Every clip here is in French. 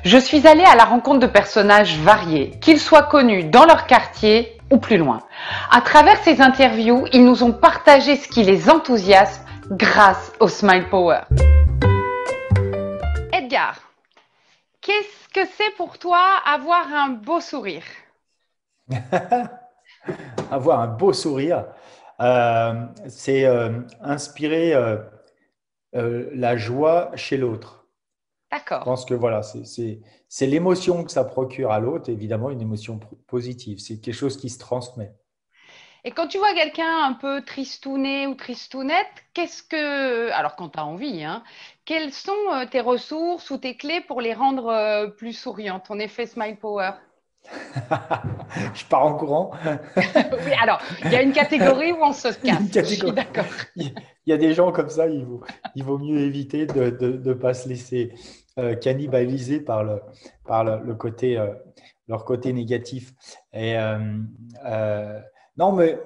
Je suis allée à la rencontre de personnages variés, qu'ils soient connus dans leur quartier ou plus loin. À travers ces interviews, ils nous ont partagé ce qui les enthousiasme grâce au Smile Power. Edgar, qu'est-ce que c'est pour toi avoir un beau sourire? Avoir un beau sourire, c'est inspirer la joie chez l'autre. Je D'accord. pense que voilà, c'est l'émotion que ça procure à l'autre, évidemment, une émotion positive. C'est quelque chose qui se transmet. Et quand tu vois quelqu'un un peu tristouné ou tristounette, alors quand tu as envie, hein, quelles sont tes ressources ou tes clés pour les rendre plus souriants, ton effet Smile Power? Je pars en courant. Oui, alors, il y a une catégorie où on se Il y a une casse, je suis catégorie. d'accord. Il y a des gens comme ça, il vaut mieux éviter de ne pas se laisser cannibaliser par le côté, leur côté négatif. Et euh, non, mais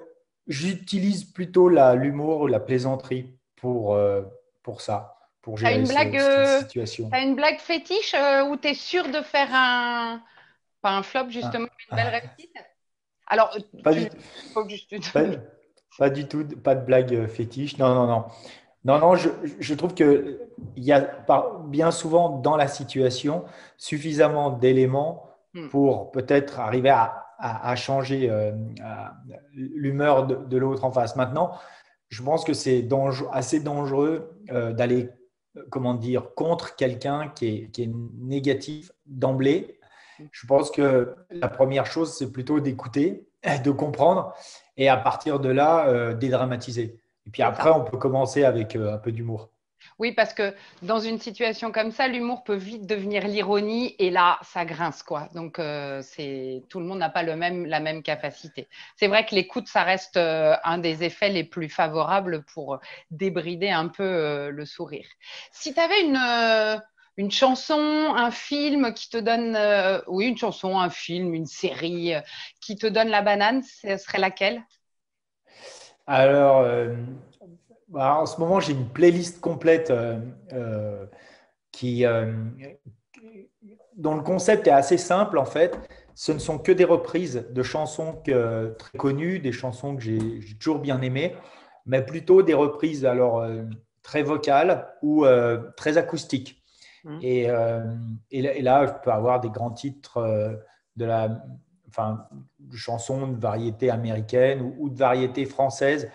j'utilise plutôt l'humour, la plaisanterie pour ça, pour T'as gérer une blague, cette situation. t'as une blague fétiche où tu es sûr de faire pas un flop justement, Ah, mais une belle réussite? Alors, Pas du, tu faut que je te pas, donne. pas du tout, pas de blague fétiche. Non, non, non. Non, non, je trouve qu'il y a bien souvent dans la situation suffisamment d'éléments Hmm, pour peut-être arriver à changer l'humeur de l'autre en face. Maintenant, je pense que c'est assez dangereux d'aller, comment dire, contre quelqu'un qui est négatif d'emblée. hmm, Je pense que la première chose, c'est plutôt d'écouter, de comprendre et à partir de là, dédramatiser. Et puis c'est après, ça. on peut commencer avec un peu d'humour. Oui, parce que dans une situation comme ça, l'humour peut vite devenir l'ironie et là, ça grince, quoi. Donc, tout le monde n'a pas la même capacité. C'est vrai que l'écoute, ça reste un des effets les plus favorables pour débrider un peu le sourire. Si tu avais une chanson, un film qui te donne, oui, une chanson, un film, une série qui te donne la banane, ce serait laquelle? Alors, bah, en ce moment, j'ai une playlist complète euh, qui, dont le concept est assez simple en fait. Ce ne sont que des reprises de chansons très connues, des chansons que j'ai toujours bien aimées, mais plutôt des reprises alors très vocales ou très acoustiques. Hmm. Et, et là, je peux avoir des grands titres de enfin, de chansons de variété américaine ou de variété française.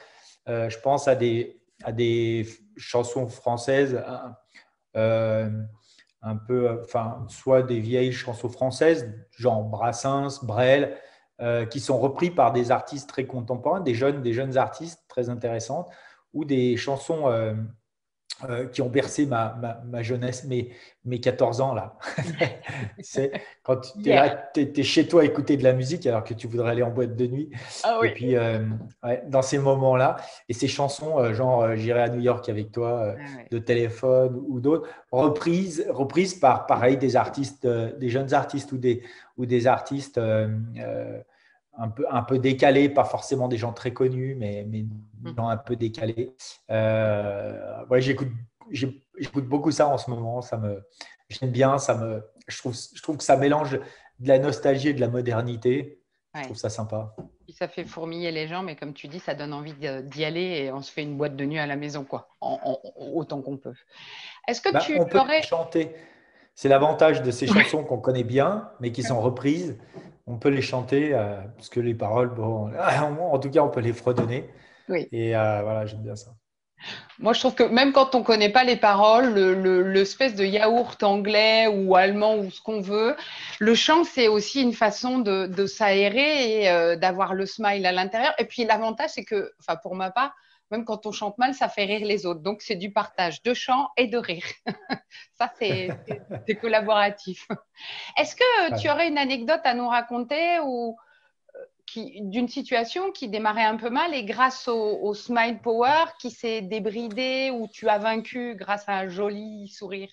Je pense à des chansons françaises euh, un peu, enfin, soit des vieilles chansons françaises, genre Brassens, Brel, qui sont repris par des artistes très contemporains, des jeunes artistes très intéressantes, ou des chansons qui ont bercé ma jeunesse, mes 14 ans là. C'est quand tu es là, Hier. tu es chez toi à écouter de la musique alors que tu voudrais aller en boîte de nuit. Ah Et oui. puis, ouais, dans ces moments-là, et ces chansons, genre J'irai à New York avec toi, Ah ouais. de téléphone ou d'autres, reprises par, pareil, des artistes, des jeunes artistes ou des artistes un peu décalés, pas forcément des gens très connus, mais des gens un peu décalés. Ouais, j'écoute beaucoup ça en ce moment. J'aime bien. Je trouve que ça mélange de la nostalgie et de la modernité. Je Ouais. trouve ça sympa. Puis ça fait fourmiller les gens, mais comme tu dis, ça donne envie d'y aller et on se fait une boîte de nuit à la maison, quoi, autant qu'on peut. Est-ce que Ben, tu on peut les aurais, chanter. C'est l'avantage de ces chansons qu'on connaît bien, mais qui sont reprises. On peut les chanter, parce que les paroles, bon, en tout cas, on peut les fredonner. oui, Et voilà, j'aime bien ça. moi je trouve que même quand on connaît pas les paroles, l'espèce de yaourt anglais ou allemand ou ce qu'on veut, le chant c'est aussi une façon de s'aérer et d'avoir le smile à l'intérieur. Et puis l'avantage c'est que, enfin pour ma part, même quand on chante mal, ça fait rire les autres. Donc c'est du partage de chant et de rire. Ça c'est collaboratif. Est-ce que tu Ouais. aurais une anecdote à nous raconter ou d'une situation qui démarrait un peu mal et grâce au Smile Power qui s'est débridé ou tu as vaincu grâce à un joli sourire?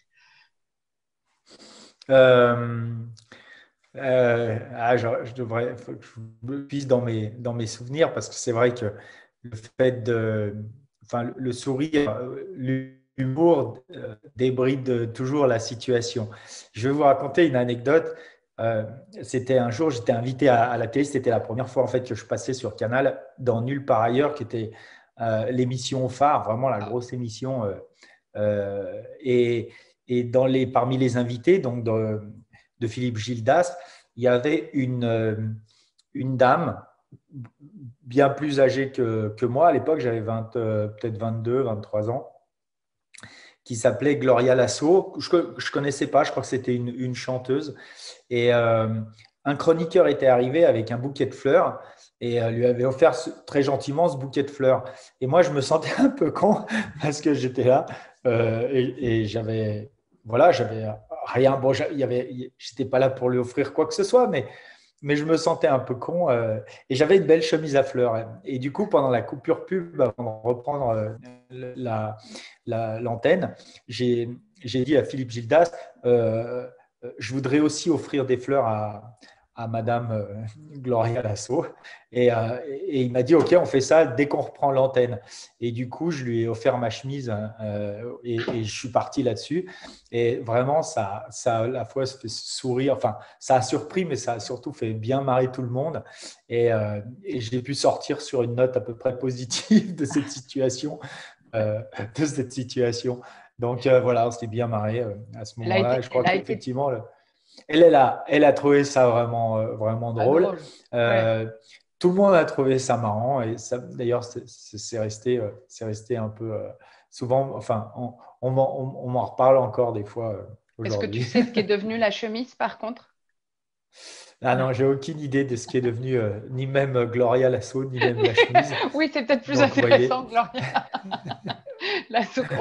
Euh, je devrais, faut que je me puise dans mes souvenirs parce que c'est vrai que le fait de, enfin, le sourire, l'humour débride toujours la situation. Je vais vous raconter une anecdote. Euh, C'était un jour, j'étais invité à la télé. C'était la première fois en fait que je passais sur Canal dans Nulle part ailleurs, qui était l'émission phare, vraiment la grosse émission. Euh, et parmi les invités, donc de Philippe Gildas, il y avait une dame bien plus âgée que moi. À l'époque, j'avais peut-être 22, 23 ans, qui s'appelait Gloria Lasso. Je ne connaissais pas, je crois que c'était une chanteuse. Et un chroniqueur était arrivé avec un bouquet de fleurs et lui avait offert très gentiment ce bouquet de fleurs. Et moi, je me sentais un peu con parce que j'étais là et j'avais voilà, j'avais rien. Bon, j'étais pas là pour lui offrir quoi que ce soit, mais je me sentais un peu con et j'avais une belle chemise à fleurs. Et du coup, pendant la coupure pub, avant de reprendre l'antenne, j'ai dit à Philippe Gildas, je voudrais aussi offrir des fleurs à Madame Gloria Lasso. Et il m'a dit, OK, on fait ça dès qu'on reprend l'antenne. Et du coup, je lui ai offert ma chemise et je suis parti là-dessus. Et vraiment, ça a à la fois fait sourire, enfin, ça a surpris, mais ça a surtout fait bien marrer tout le monde. Et j'ai pu sortir sur une note à peu près positive de cette situation. euh, de cette situation. Donc voilà, on s'est bien marré à ce Elle a moment-là. été, Et je crois elle a été qu'effectivement, elle a trouvé ça vraiment, vraiment pas drôle. drôle. Ouais. Euh, Tout le monde a trouvé ça marrant. Et ça, d'ailleurs, c'est resté un peu souvent, enfin, on m'en reparle encore des fois Est-ce que tu aujourd'hui. sais ce qu'est devenu la chemise, par contre? Ah non, j'ai aucune idée de ce qui est devenu ni même Gloria Lasso, ni même la chemise. Oui, c'est peut-être plus Donc, vous intéressant, voyez, Gloria.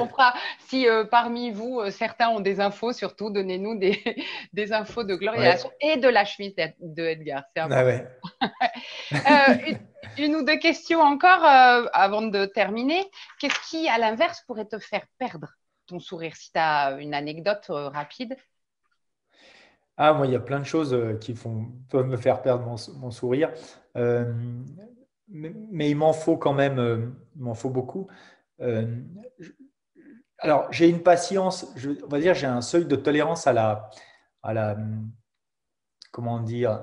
On fera, si parmi vous, certains ont des infos, surtout donnez-nous des infos de Gloria ouais, Lasso et de la chemise de Edgar, c'est ah important. ouais. Une ou deux questions encore avant de terminer. Qu'est-ce qui, à l'inverse, pourrait te faire perdre ton sourire? Si tu as une anecdote rapide. Ah, moi, il y a plein de choses peuvent me faire perdre mon sourire. Euh, mais il m'en faut quand même, il m'en faut beaucoup. Euh, je- alors, j'ai une patience, on va dire, j'ai un seuil de tolérance à la, comment dire,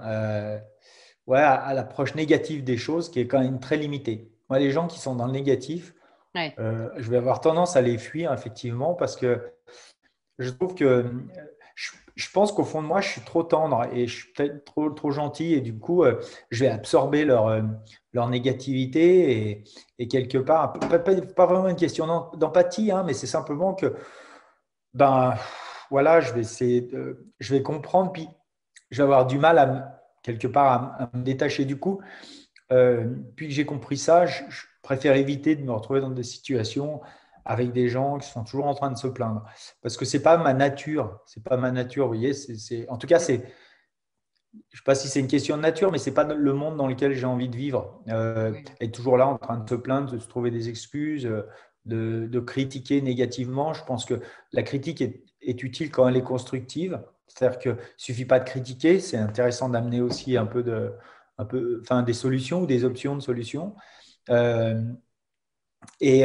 ouais, à l'approche négative des choses qui est quand même très limitée. Moi, les gens qui sont dans le négatif, Ouais. je vais avoir tendance à les fuir, effectivement, parce que je trouve que je pense qu'au fond de moi, je suis trop tendre et je suis peut-être trop gentil et du coup, je vais absorber leur négativité et quelque part, pas vraiment une question d'empathie, hein, mais c'est simplement que, ben, voilà, je vais comprendre, puis je vais avoir du mal quelque part à me détacher du coup. Puis que j'ai compris ça, je préfère éviter de me retrouver dans des situations avec des gens qui sont toujours en train de se plaindre. Parce que c'est pas ma nature. C'est pas ma nature, vous voyez. En tout cas, je ne sais pas si c'est une question de nature, mais c'est pas le monde dans lequel j'ai envie de vivre. Oui. Être toujours là en train de se plaindre, de se trouver des excuses, de critiquer négativement. Je pense que la critique est utile quand elle est constructive. C'est-à-dire qu'il ne suffit pas de critiquer, c'est intéressant d'amener aussi enfin, des solutions ou des options de solutions. Euh, et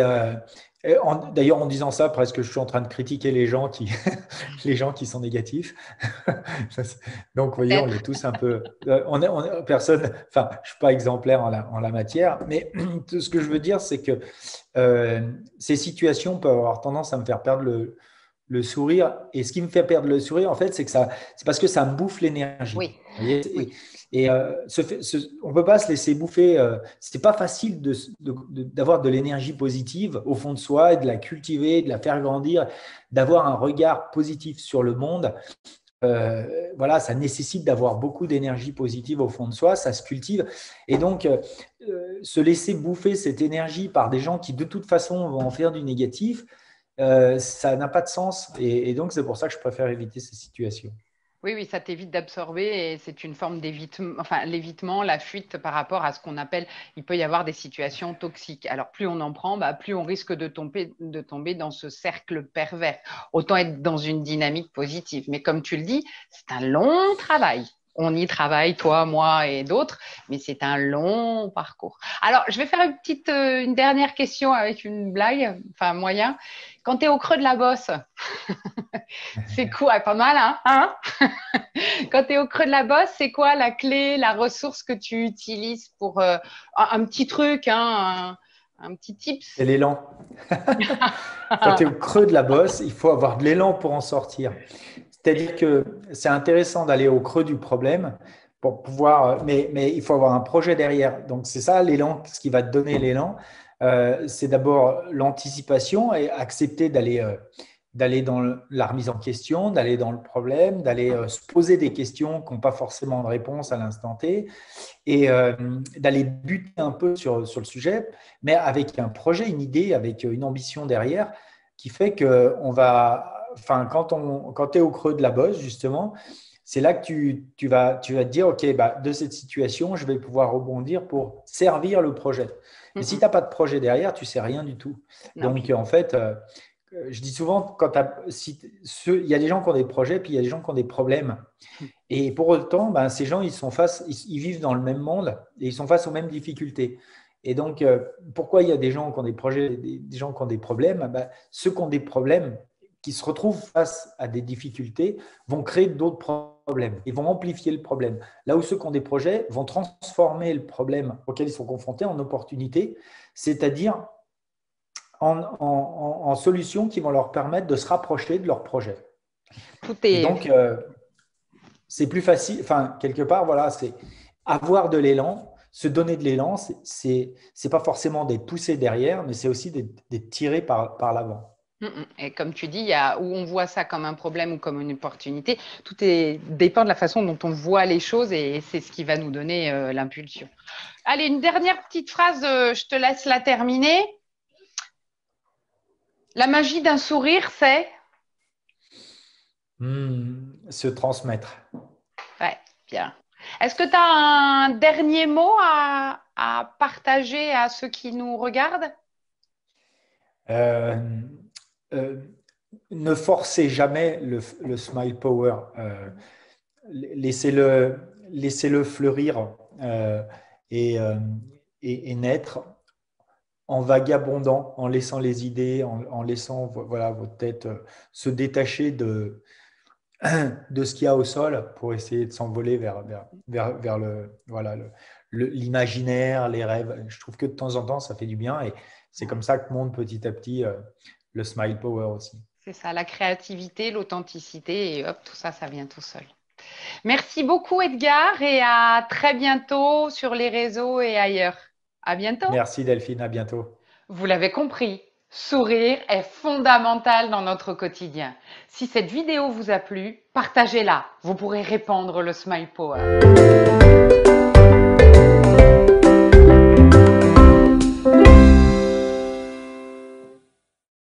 d'ailleurs, en disant ça, presque je suis en train de critiquer les gens les gens qui sont négatifs. Donc, vous voyez, on Peut-être. est tous un peu. Personne, enfin, je ne suis pas exemplaire en la matière, mais tout ce que je veux dire, c'est que ces situations peuvent avoir tendance à me faire perdre le sourire. Et ce qui me fait perdre le sourire, en fait, c'est parce que ça me bouffe l'énergie. Oui, Vous voyez. oui. Et on ne peut pas se laisser bouffer. C'est pas facile d'avoir de l'énergie positive au fond de soi, et de la cultiver, de la faire grandir, d'avoir un regard positif sur le monde. Voilà, ça nécessite d'avoir beaucoup d'énergie positive au fond de soi, ça se cultive. Et donc, se laisser bouffer cette énergie par des gens qui, de toute façon, vont en faire du négatif, ça n'a pas de sens. Et donc, c'est pour ça que je préfère éviter ces situations. Oui, oui, ça t'évite d'absorber et c'est une forme d'évitement, enfin l'évitement, la fuite par rapport à ce qu'on appelle, il peut y avoir des situations toxiques. Alors plus on en prend, bah, plus on risque de tomber dans ce cercle pervers. Autant être dans une dynamique positive. Mais comme tu le dis, c'est un long travail. On y travaille, toi, moi et d'autres, mais c'est un long parcours. Alors, je vais faire une dernière question avec une blague, enfin moyen. Quand tu es au creux de la bosse, c'est quoi? Pas mal, hein? Quand tu es au creux de la bosse, c'est quoi la clé, la ressource que tu utilises pour un petit truc, hein, un petit C'est tips? l'élan. Quand tu es au creux de la bosse, il faut avoir de l'élan pour en sortir. C'est-à-dire que c'est intéressant d'aller au creux du problème pour pouvoir, mais il faut avoir un projet derrière. Donc c'est ça l'élan, ce qui va te donner l'élan. C'est d'abord l'anticipation et accepter d'aller dans la remise en question, d'aller dans le problème, d'aller se poser des questions qui n'ont pas forcément de réponse à l'instant T et d'aller buter un peu sur le sujet, mais avec un projet, une idée, avec une ambition derrière qui fait que on va, enfin, quand tu es au creux de la bosse, justement, c'est là que tu vas te dire, OK, bah, de cette situation, je vais pouvoir rebondir pour servir le projet. Mais si tu n'as pas de projet derrière, tu ne sais rien du tout. Non. Donc, en fait, je dis souvent, il y a des gens qui ont des projets, puis il y a des gens qui ont des problèmes. Et pour autant, ben, ces gens, ils vivent dans le même monde et ils sont face aux mêmes difficultés. Et donc, pourquoi il y a des gens qui ont des projets, des gens qui ont des problèmes? Ben, ceux qui ont des problèmes, qui se retrouvent face à des difficultés, vont créer d'autres problèmes et vont amplifier le problème. Là où ceux qui ont des projets vont transformer le problème auquel ils sont confrontés en opportunité, c'est-à-dire en solutions qui vont leur permettre de se rapprocher de leur projet. Tout Et est. donc, c'est plus facile, enfin, quelque part, voilà, c'est avoir de l'élan, se donner de l'élan, c'est pas forcément d'être poussé derrière, mais c'est aussi d'être tiré par l'avant. Et comme tu dis, où on voit ça comme un problème ou comme une opportunité, dépend de la façon dont on voit les choses et c'est ce qui va nous donner l'impulsion. Allez, une dernière petite phrase, je te laisse la terminer. La magie d'un sourire, c'est? Se transmettre. Ouais, bien. Est-ce que tu as un dernier mot à partager à ceux qui nous regardent? Euh, euh, Ne forcez jamais le smile power. Laissez-le fleurir et, euh, et naître en vagabondant, en laissant les idées, en laissant voilà, votre tête se détacher de ce qu'il y a au sol pour essayer de s'envoler vers l'imaginaire, les rêves. Je trouve que de temps en temps, ça fait du bien et c'est comme ça que monte petit à petit le smile power aussi. C'est ça, la créativité, l'authenticité et hop, tout ça, ça vient tout seul. Merci beaucoup Edgar et à très bientôt sur les réseaux et ailleurs. À bientôt. Merci Delphine, à bientôt. Vous l'avez compris, sourire est fondamental dans notre quotidien. Si cette vidéo vous a plu, partagez-la. Vous pourrez répandre le Smile Power.